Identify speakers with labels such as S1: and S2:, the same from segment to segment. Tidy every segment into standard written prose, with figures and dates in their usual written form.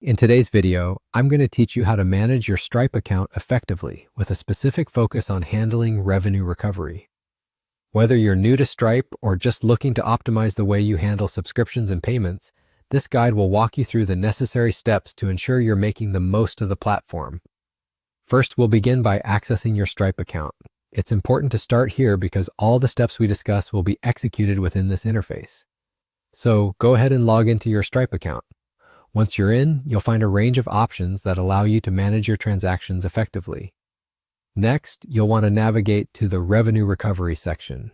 S1: In today's video, I'm going to teach you how to manage your Stripe account effectively with a specific focus on handling revenue recovery. Whether you're new to Stripe or just looking to optimize the way you handle subscriptions and payments, this guide will walk you through the necessary steps to ensure you're making the most of the platform. First, we'll begin by accessing your Stripe account. It's important to start here because all the steps we discuss will be executed within this interface. So go ahead and log into your Stripe account. Once you're in, you'll find a range of options that allow you to manage your transactions effectively. Next, you'll want to navigate to the revenue recovery section.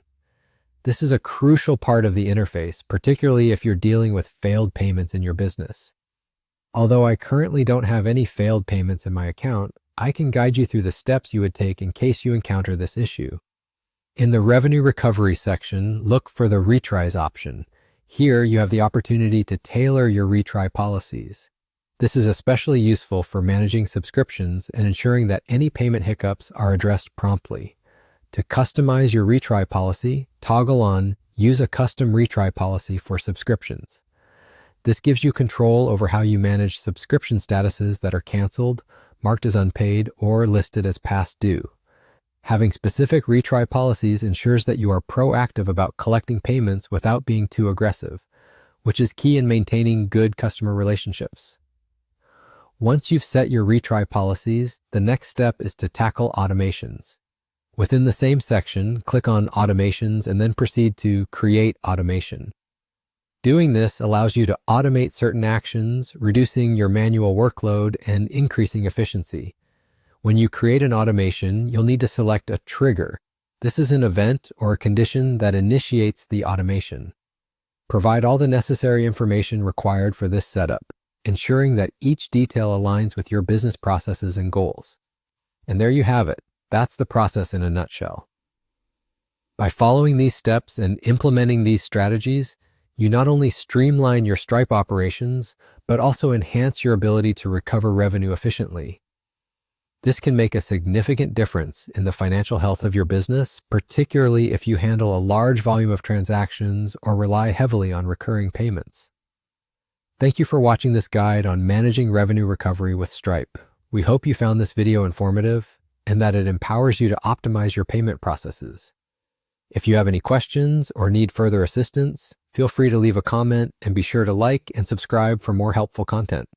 S1: This is a crucial part of the interface, particularly if you're dealing with failed payments in your business. Although I currently don't have any failed payments in my account, I can guide you through the steps you would take in case you encounter this issue. In the revenue recovery section, look for the Retries option. Here, you have the opportunity to tailor your retry policies. This is especially useful for managing subscriptions and ensuring that any payment hiccups are addressed promptly. To customize your retry policy, toggle on Use a custom retry policy for subscriptions. This gives you control over how you manage subscription statuses that are canceled, marked as unpaid, or listed as past due. Having specific retry policies ensures that you are proactive about collecting payments without being too aggressive, which is key in maintaining good customer relationships. Once you've set your retry policies, the next step is to tackle automations. Within the same section, click on Automations and then proceed to Create Automation. Doing this allows you to automate certain actions, reducing your manual workload and increasing efficiency. When you create an automation, you'll need to select a trigger. This is an event or a condition that initiates the automation. Provide all the necessary information required for this setup, ensuring that each detail aligns with your business processes and goals. And there you have it. That's the process in a nutshell. By following these steps and implementing these strategies, you not only streamline your Stripe operations, but also enhance your ability to recover revenue efficiently. This can make a significant difference in the financial health of your business, particularly if you handle a large volume of transactions or rely heavily on recurring payments. Thank you for watching this guide on managing revenue recovery with Stripe. We hope you found this video informative and that it empowers you to optimize your payment processes. If you have any questions or need further assistance, feel free to leave a comment and be sure to like and subscribe for more helpful content.